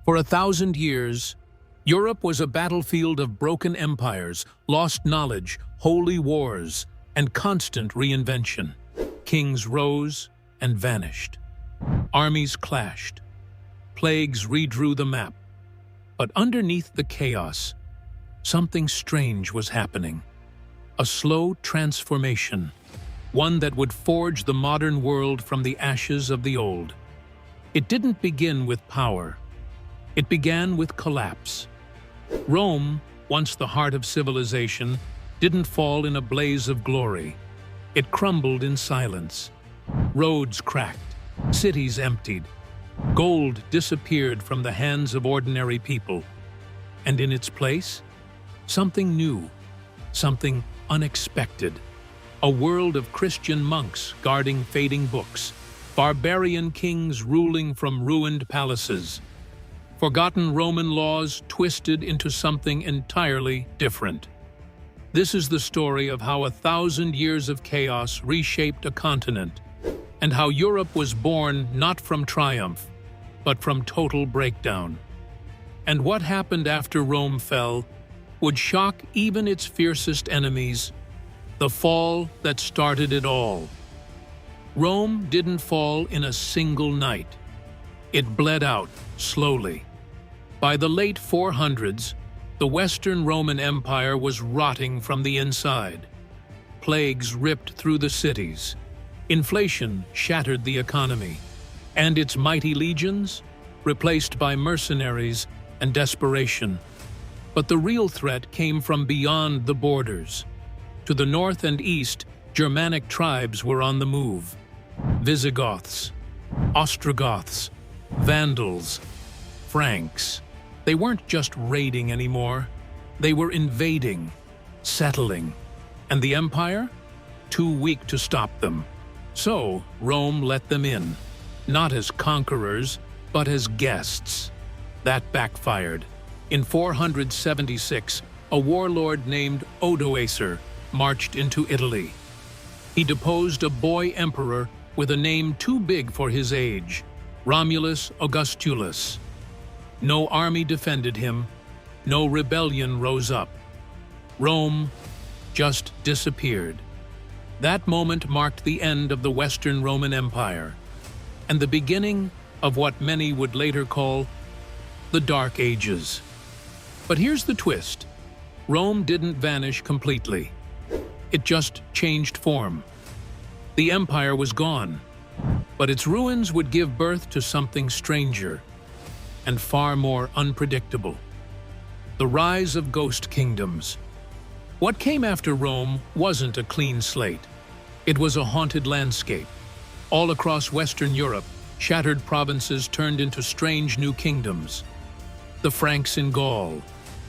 For 1,000 years, Europe was a battlefield of broken empires, lost knowledge, holy wars, and constant reinvention. Kings rose and vanished. Armies clashed. Plagues redrew the map. But underneath the chaos, something strange was happening. A slow transformation, one that would forge the modern world from the ashes of the old. It didn't begin with power. It began with collapse. Rome, once the heart of civilization, didn't fall in a blaze of glory. It crumbled in silence. Roads cracked, cities emptied. Gold disappeared from the hands of ordinary people. And in its place, something new, something unexpected. A world of Christian monks guarding fading books, barbarian kings ruling from ruined palaces, forgotten Roman laws twisted into something entirely different. This is the story of how 1,000 years of chaos reshaped a continent, and how Europe was born not from triumph, but from total breakdown. And what happened after Rome fell would shock even its fiercest enemies, the fall that started it all. Rome didn't fall in a single night. It bled out slowly. By the late 400s, the Western Roman Empire was rotting from the inside. Plagues ripped through the cities. Inflation shattered the economy, and its mighty legions replaced by mercenaries and desperation. But the real threat came from beyond the borders. To the north and east, Germanic tribes were on the move. Visigoths, Ostrogoths, Vandals, Franks. They weren't just raiding anymore. They were invading, settling. And the empire? Too weak to stop them. So Rome let them in, not as conquerors, but as guests. That backfired. In 476, a warlord named Odoacer marched into Italy. He deposed a boy emperor with a name too big for his age, Romulus Augustulus. No army defended him, no rebellion rose up. Rome just disappeared. That moment marked the end of the Western Roman Empire, and the beginning of what many would later call the Dark Ages. But here's the twist. Rome didn't vanish completely. It just changed form. The empire was gone, but its ruins would give birth to something stranger and far more unpredictable. The rise of ghost kingdoms. What came after Rome wasn't a clean slate. It was a haunted landscape. All across Western Europe, shattered provinces turned into strange new kingdoms. The Franks in Gaul,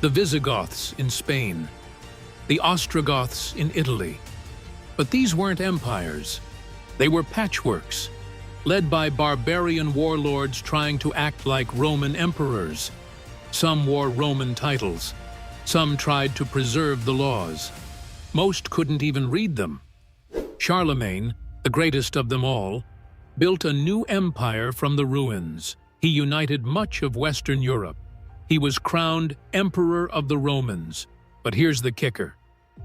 the Visigoths in Spain, the Ostrogoths in Italy. But these weren't empires. They were patchworks, led by barbarian warlords trying to act like Roman emperors. Some wore Roman titles. Some tried to preserve the laws. Most couldn't even read them. Charlemagne, the greatest of them all, built a new empire from the ruins. He united much of Western Europe. He was crowned Emperor of the Romans. But here's the kicker.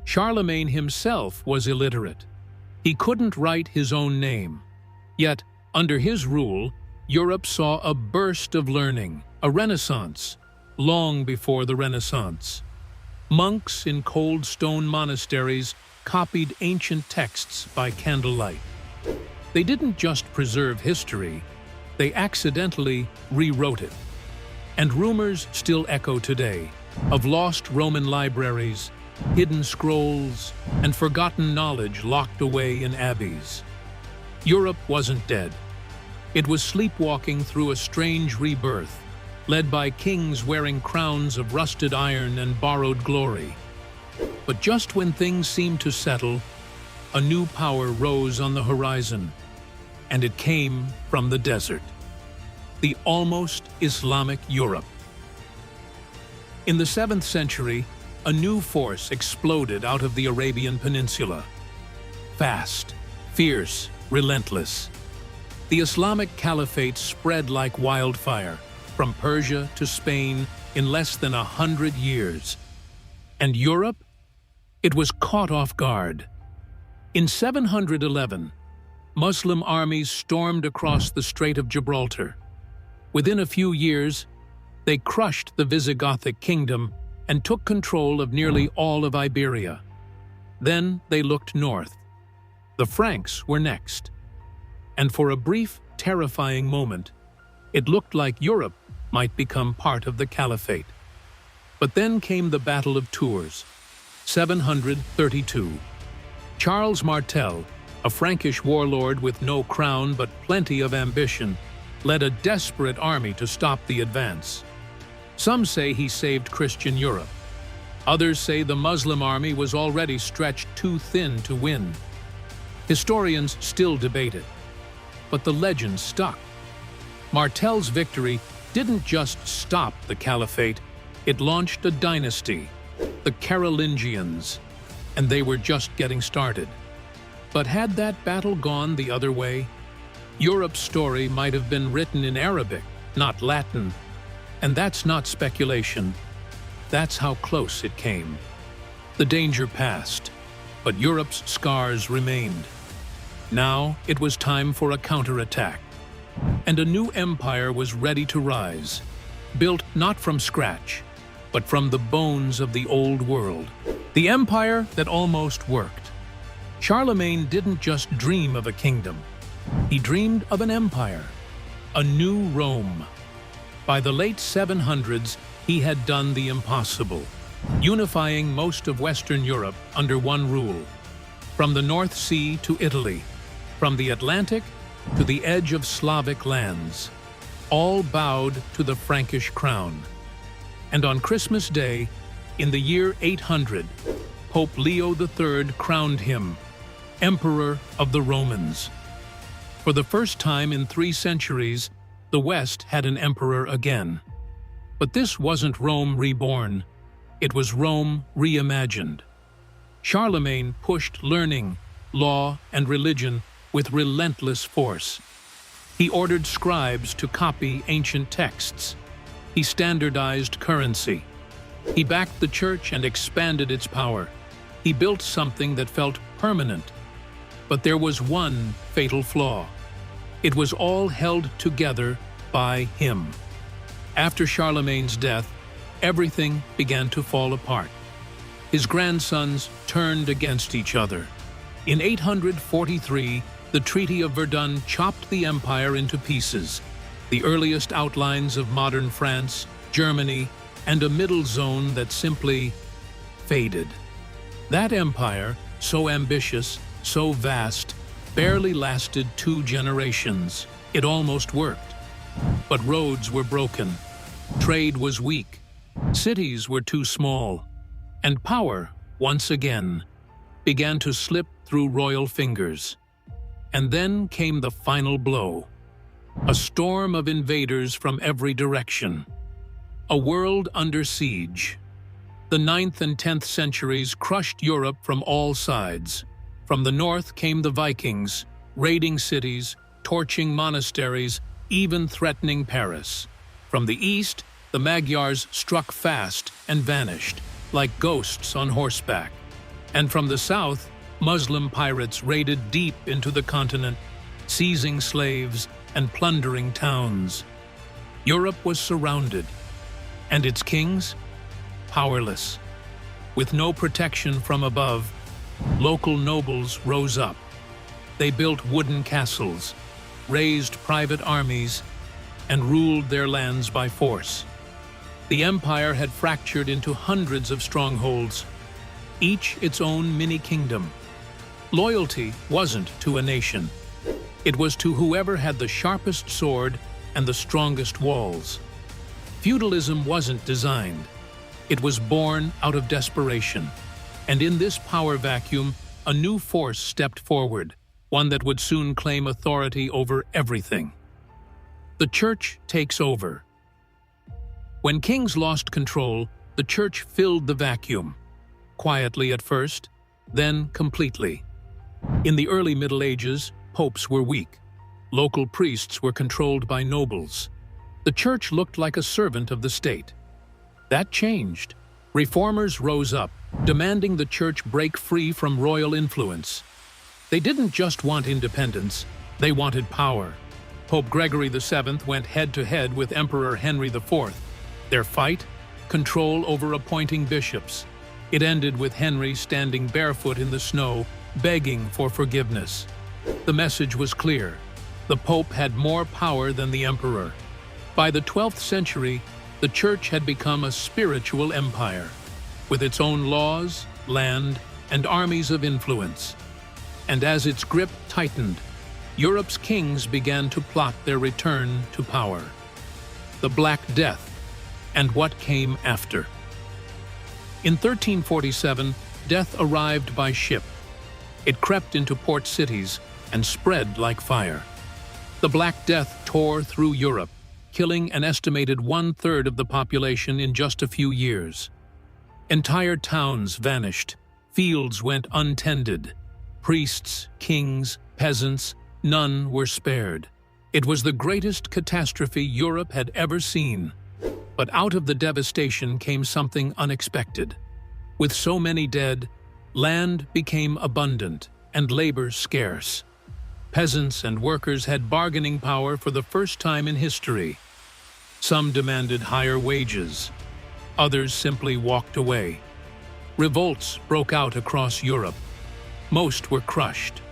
Charlemagne himself was illiterate. He couldn't write his own name. Yet, under his rule, Europe saw a burst of learning, a renaissance, long before the Renaissance. Monks in cold stone monasteries copied ancient texts by candlelight. They didn't just preserve history, they accidentally rewrote it. And rumors still echo today of lost Roman libraries, hidden scrolls, and forgotten knowledge locked away in abbeys. Europe wasn't dead. It was sleepwalking through a strange rebirth, led by kings wearing crowns of rusted iron and borrowed glory. But just when things seemed to settle, a new power rose on the horizon, and it came from the desert. The almost Islamic Europe. In the 7th century, a new force exploded out of the Arabian Peninsula. Fast, fierce, relentless. The Islamic Caliphate spread like wildfire, from Persia to Spain in less than 100 years. And Europe? It was caught off guard. In 711, Muslim armies stormed across the Strait of Gibraltar. Within a few years, they crushed the Visigothic kingdom and took control of nearly all of Iberia. Then they looked north. The Franks were next. And for a brief, terrifying moment, it looked like Europe might become part of the Caliphate. But then came the Battle of Tours, 732. Charles Martel, a Frankish warlord with no crown but plenty of ambition, led a desperate army to stop the advance. Some say he saved Christian Europe. Others say the Muslim army was already stretched too thin to win. Historians still debate it, but the legend stuck. Martel's victory didn't just stop the Caliphate, it launched a dynasty, the Carolingians, and they were just getting started. But had that battle gone the other way, Europe's story might have been written in Arabic, not Latin. And that's not speculation. That's how close it came. The danger passed, but Europe's scars remained. Now it was time for a counterattack. And a new empire was ready to rise, built not from scratch, but from the bones of the old world. The empire that almost worked. Charlemagne didn't just dream of a kingdom. He dreamed of an empire, a new Rome. By the late 700s, he had done the impossible, unifying most of Western Europe under one rule. From the North Sea to Italy, from the Atlantic to the edge of Slavic lands, all bowed to the Frankish crown. And on Christmas Day, in the year 800, Pope Leo III crowned him Emperor of the Romans. For the first time in 3 centuries, the West had an emperor again. But this wasn't Rome reborn, it was Rome reimagined. Charlemagne pushed learning, law, and religion with relentless force. He ordered scribes to copy ancient texts. He standardized currency. He backed the church and expanded its power. He built something that felt permanent. But there was one fatal flaw. It was all held together by him. After Charlemagne's death, everything began to fall apart. His grandsons turned against each other. In 843, the Treaty of Verdun chopped the empire into pieces, the earliest outlines of modern France, Germany, and a middle zone that simply faded. That empire, so ambitious, so vast, barely lasted 2 generations. It almost worked. But roads were broken, trade was weak, cities were too small, and power, once again, began to slip through royal fingers. And then came the final blow. A storm of invaders from every direction. A world under siege. The 9th and 10th centuries crushed Europe from all sides. From the north came the Vikings, raiding cities, torching monasteries, even threatening Paris. From the east, the Magyars struck fast and vanished, like ghosts on horseback. And from the south, Muslim pirates raided deep into the continent, seizing slaves and plundering towns. Europe was surrounded, and its kings, powerless. With no protection from above, local nobles rose up. They built wooden castles, raised private armies, and ruled their lands by force. The empire had fractured into hundreds of strongholds, each its own mini-kingdom. Loyalty wasn't to a nation. It was to whoever had the sharpest sword and the strongest walls. Feudalism wasn't designed. It was born out of desperation. And in this power vacuum, a new force stepped forward, one that would soon claim authority over everything. The church takes over. When kings lost control, the church filled the vacuum, quietly at first, then completely. In the early Middle Ages, popes were weak. Local priests were controlled by nobles. The church looked like a servant of the state. That changed. Reformers rose up, demanding the church break free from royal influence. They didn't just want independence, they wanted power. Pope Gregory VII went head-to-head with Emperor Henry IV. Their fight? Control over appointing bishops. It ended with Henry standing barefoot in the snow, begging for forgiveness. The message was clear. The Pope had more power than the Emperor. By the 12th century, the Church had become a spiritual empire, with its own laws, land, and armies of influence. And as its grip tightened, Europe's kings began to plot their return to power. The Black Death, and what came after. In 1347, death arrived by ship. It crept into port cities and spread like fire. The Black Death tore through Europe, killing an estimated 1/3 of the population in just a few years. Entire towns vanished, fields went untended. Priests, kings, peasants, none were spared. It was the greatest catastrophe Europe had ever seen. But out of the devastation came something unexpected. With so many dead, land became abundant and labor scarce. Peasants and workers had bargaining power for the first time in history. Some demanded higher wages. Others simply walked away. Revolts broke out across Europe. Most were crushed.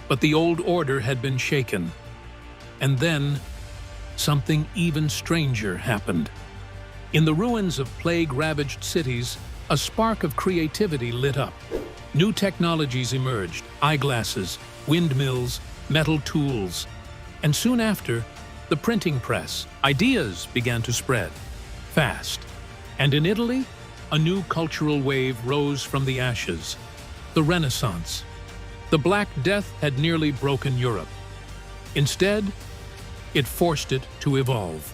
But the old order had been shaken. And then, something even stranger happened. In the ruins of plague-ravaged cities, a spark of creativity lit up. New technologies emerged: eyeglasses, windmills, metal tools. And soon after, the printing press. Ideas began to spread, fast. And in Italy, a new cultural wave rose from the ashes: the Renaissance. The Black Death had nearly broken Europe. Instead, it forced it to evolve.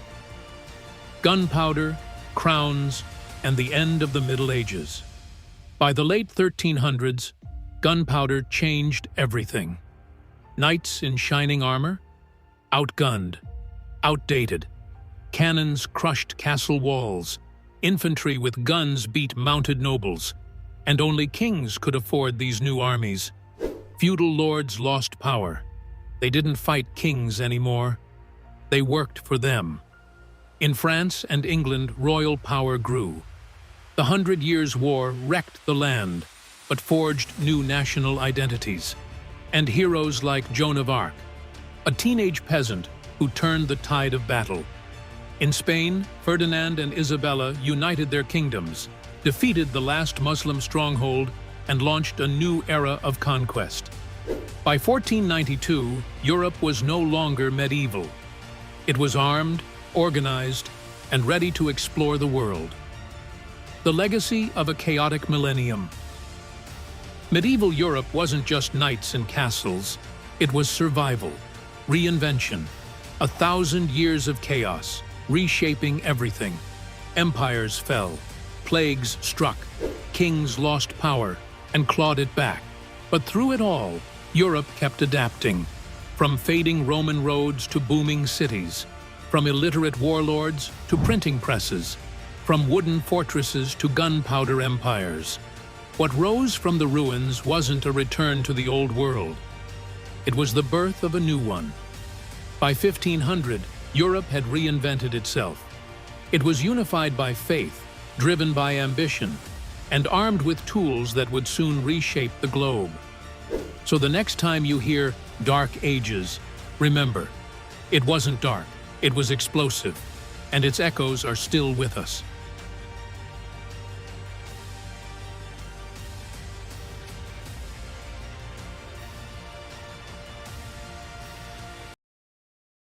Gunpowder, crowns, and the end of the Middle Ages. By the late 1300s, gunpowder changed everything. Knights in shining armor? Outgunned, outdated. Cannons crushed castle walls. Infantry with guns beat mounted nobles. And only kings could afford these new armies. Feudal lords lost power. They didn't fight kings anymore. They worked for them. In France and England, royal power grew. The 100 Years' War wrecked the land, but forged new national identities. And heroes like Joan of Arc, a teenage peasant who turned the tide of battle. In Spain, Ferdinand and Isabella united their kingdoms, defeated the last Muslim stronghold, and launched a new era of conquest. By 1492, Europe was no longer medieval. It was armed, organized, and ready to explore the world. The legacy of a chaotic millennium. Medieval Europe wasn't just knights and castles. It was survival, reinvention, 1,000 years of chaos, reshaping everything. Empires fell, plagues struck, kings lost power, and clawed it back. But through it all, Europe kept adapting, from fading Roman roads to booming cities, from illiterate warlords to printing presses, from wooden fortresses to gunpowder empires. What rose from the ruins wasn't a return to the old world. It was the birth of a new one. By 1500, Europe had reinvented itself. It was unified by faith, driven by ambition, and armed with tools that would soon reshape the globe. So the next time you hear Dark Ages, remember, it wasn't dark, it was explosive, and its echoes are still with us.